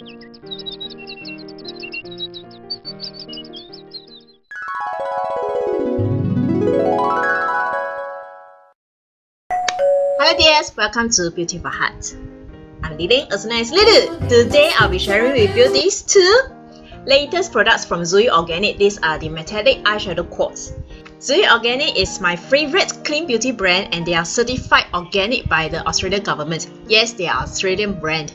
Hello dears, welcome to Beauty for Heart. I'm Lily, also known as Lulu. Today I'll be sharing with you these two latest products from Zuii Organic. These are the Metallic Eyeshadow Quads. Zuii Organic is my favorite clean beauty brand and they are certified organic by the Australian government. Yes, they are Australian brand.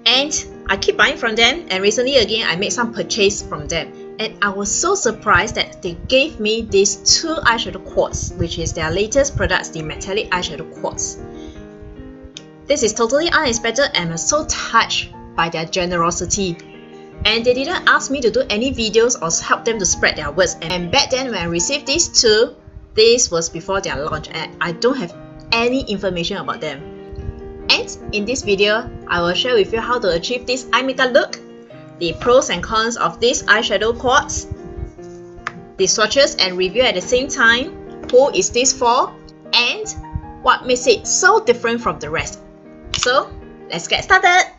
And I keep buying from them, and recently again I made some purchase from them. And I was so surprised that they gave me these two eyeshadow quads, which is their latest products, the Metallic Eyeshadow Quads. This is totally unexpected and I'm so touched by their generosity. And they didn't ask me to do any videos or help them to spread their words. And back then when I received these two, this was before their launch and I don't have any information about them. And in this video, I will share with you how to achieve this eye makeup look, the pros and cons of these eyeshadow quads, the swatches and review at the same time, who is this for, and what makes it so different from the rest. So, let's get started!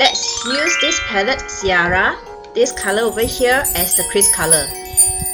Let's use this palette Sierra, this color over here as the crease color.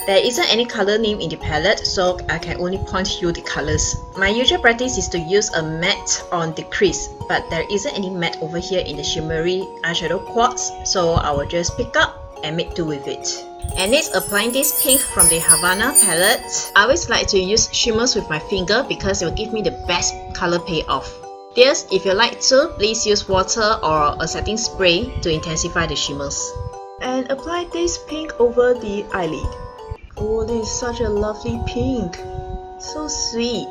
There isn't any color name in the palette, so I can only point you the colors. My usual practice is to use a matte on the crease, but there isn't any matte over here in the shimmery eyeshadow quads, so I will just pick up and make do with it. And next, applying this pink from the Havana palette. I always like to use shimmers with my finger because it will give me the best color payoff. Dears, if you like to, please use water or a setting spray to intensify the shimmers. And apply this pink over the eyelid. Oh, this is such a lovely pink. So sweet.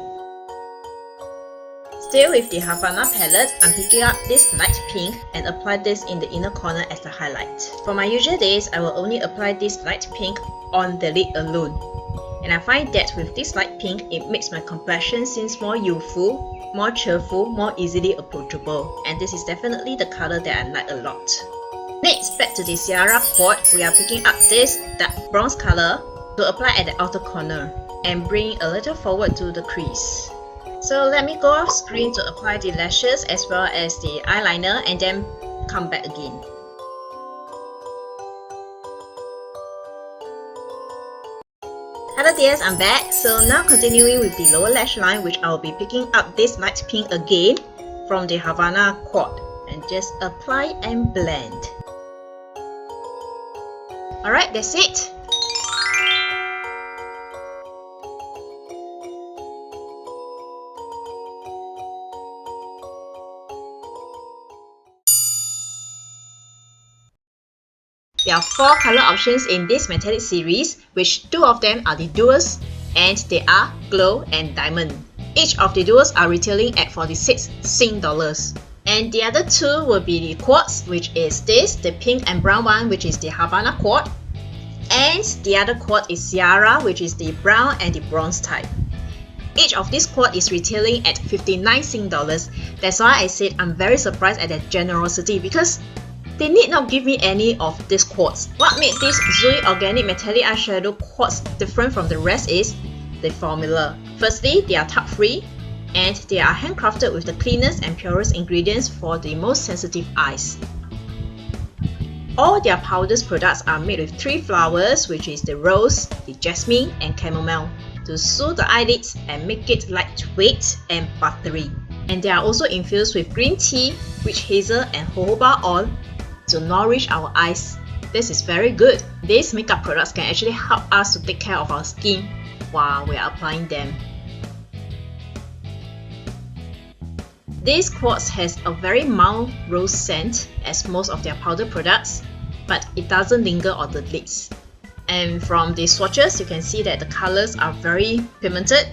Still with the Havana palette, I'm picking up this light pink and apply this in the inner corner as the highlight. For my usual days, I will only apply this light pink on the lid alone. And I find that with this light pink, it makes my complexion seem more youthful, more cheerful, more easily approachable. And this is definitely the color that I like a lot. Next, back to the Sierra quad, we are picking up this dark bronze color to apply at the outer corner and bring a little forward to the crease. So let me go off screen to apply the lashes as well as the eyeliner and then come back again. Hello dears, I'm back. So now continuing with the lower lash line, which I will be picking up this light pink again from the Havana quad and just apply and blend. Alright, that's it. There are 4 color options in this metallic series, which 2 of them are the duos and they are glow and diamond. Each of the duos are retailing at 46 Sing dollars. And the other 2 will be the quads, which is this, the pink and brown one, which is the Havana quad. And the other quad is Sierra, which is the brown and the bronze type. Each of these quad is retailing at 59 Sing dollars. That's why I said I'm very surprised at their generosity because they need not give me any of these quads. What made this Zuii Organic Metallic Eyeshadow Quads different from the rest is the formula. Firstly, they are tub free and they are handcrafted with the cleanest and purest ingredients for the most sensitive eyes. All their powders products are made with 3 flowers, which is the rose, the jasmine and chamomile, to soothe the eyelids and make it lightweight and buttery. And they are also infused with green tea, witch hazel and jojoba oil to nourish our eyes. This is very good. These makeup products can actually help us to take care of our skin while we are applying them. This quads has a very mild rose scent as most of their powder products, but it doesn't linger on the lids. And from the swatches, you can see that the colors are very pigmented,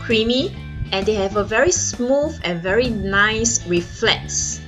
creamy, and they have a very smooth and very nice reflex.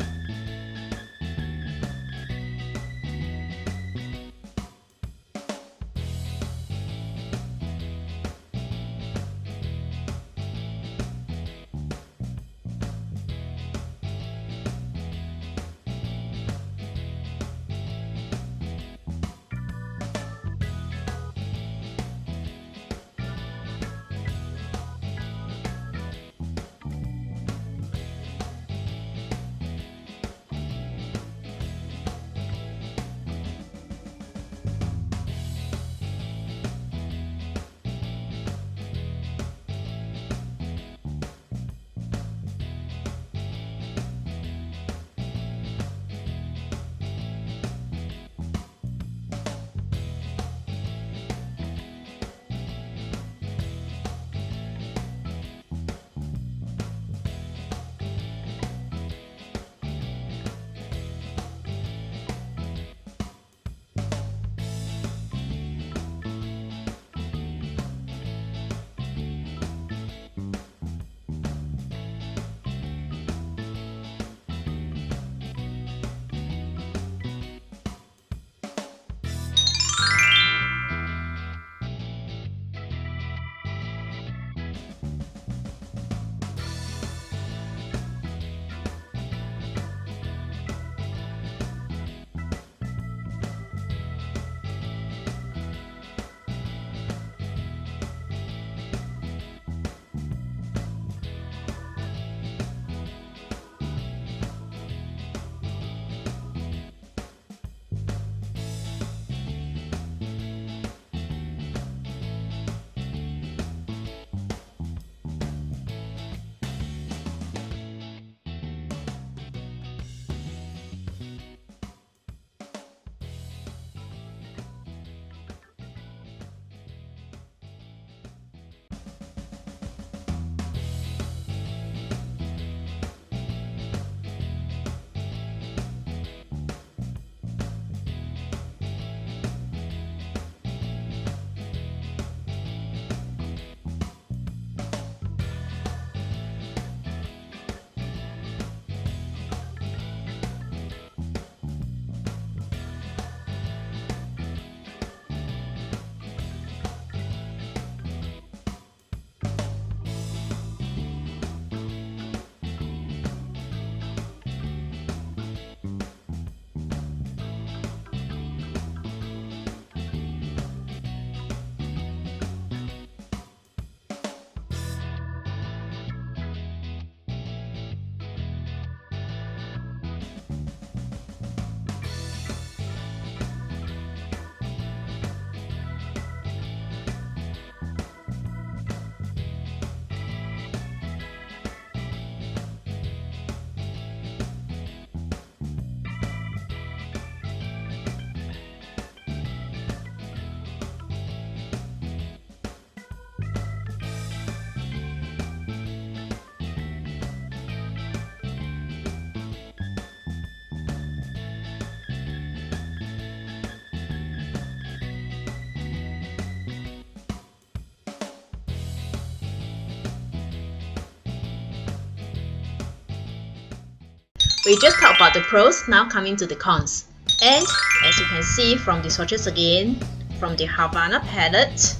We just talked about the pros, now coming to the cons. And as you can see from the swatches again, from the Havana palette,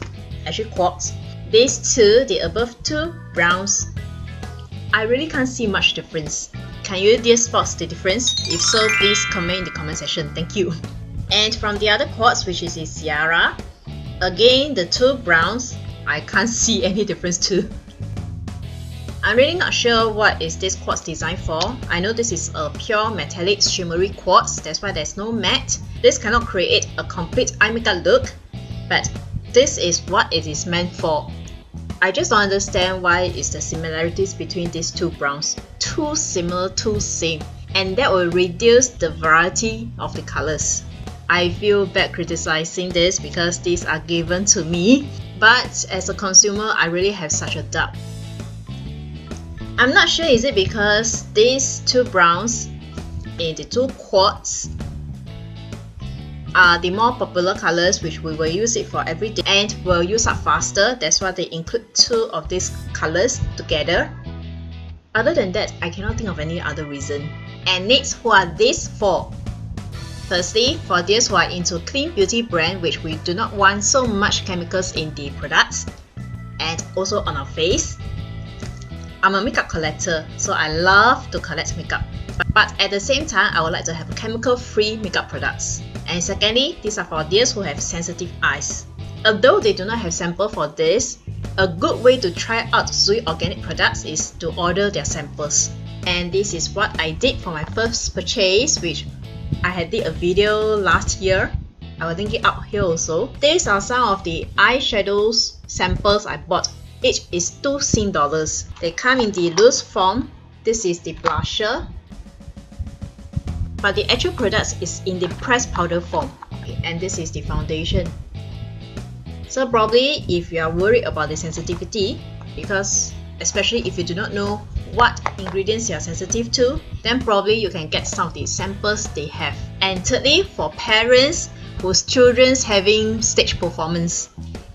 actually quads, these two, the above two browns, I really can't see much difference. Can you dear spot the difference? If so, please comment in the comment section. Thank you. And from the other quads, which is the Sierra, again the two browns, I can't see any difference too. I'm really not sure what is this quartz designed for. I know this is a pure metallic shimmery quartz, that's why there's no matte. This cannot create a complete eye makeup look, but this is what it is meant for. I just don't understand why is the similarities between these two browns. Too similar, too same, and that will reduce the variety of the colors. I feel bad criticizing this because these are given to me, but as a consumer, I really have such a doubt. I'm not sure is it because these two browns in the two quads are the more popular colors which we will use it for every day and will use up faster. That's why they include two of these colors together. Other than that, I cannot think of any other reason. And next, who are these for? Firstly, for those who are into clean beauty brand which we do not want so much chemicals in the products and also on our face. I'm a makeup collector, so I love to collect makeup. But at the same time, I would like to have chemical-free makeup products. And secondly, these are for those who have sensitive eyes. Although they do not have sample for this, a good way to try out Zuii organic products is to order their samples. And this is what I did for my first purchase, which I had did a video last year. I will link it up here also. These are some of the eyeshadows samples I bought. Each is $2. They come in the loose form. This is the blusher, but the actual product is in the pressed powder form. Okay, and this is the foundation. So probably if you are worried about the sensitivity, because especially if you do not know what ingredients you are sensitive to, then probably you can get some of the samples they have. And thirdly, for parents whose children's having stage performance.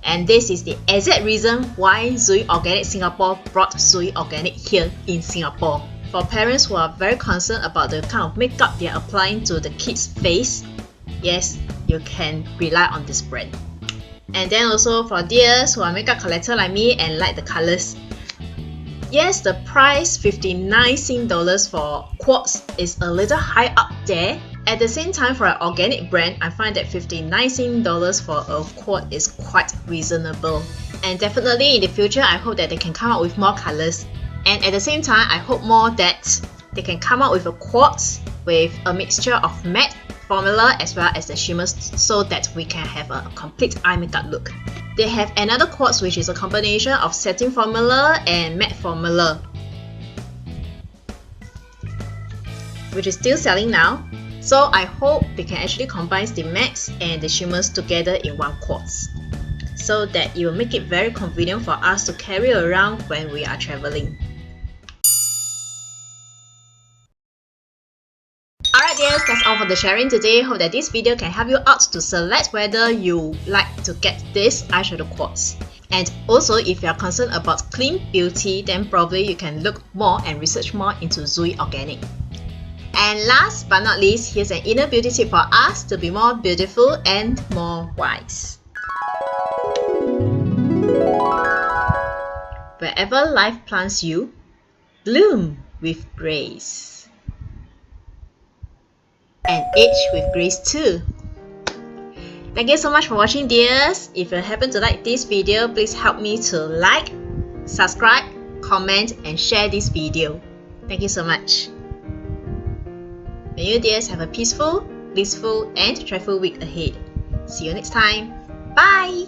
And this is the exact reason why Zuii Organic Singapore brought Zuii Organic here in Singapore. For parents who are very concerned about the kind of makeup they are applying to the kids' face, yes, you can rely on this brand. And then also for those who are makeup collector like me and like the colors. Yes, the price $59 for quartz is a little high up there. At the same time, for an organic brand, I find that $59 for a quad is quite reasonable. And definitely in the future, I hope that they can come out with more colors. And at the same time, I hope more that they can come out with a quartz with a mixture of matte formula as well as the shimmers so that we can have a complete eye makeup look. They have another quartz which is a combination of satin formula and matte formula, which is still selling now. So I hope they can actually combine the mattes and the shimmers together in one quartz, so that it will make it very convenient for us to carry around when we are traveling. Alright dears, that's all for the sharing today. Hope that this video can help you out to select whether you like to get this eyeshadow quads. And also, if you are concerned about clean beauty, then probably you can look more and research more into Zuii Organic. And last but not least, here's an inner beauty tip for us to be more beautiful and more wise. Wherever life plants you, bloom with grace. And age with grace too. Thank you so much for watching dears. If you happen to like this video, please help me to like, subscribe, comment and share this video. Thank you so much. May you dears have a peaceful, blissful and joyful week ahead. See you next time. Bye!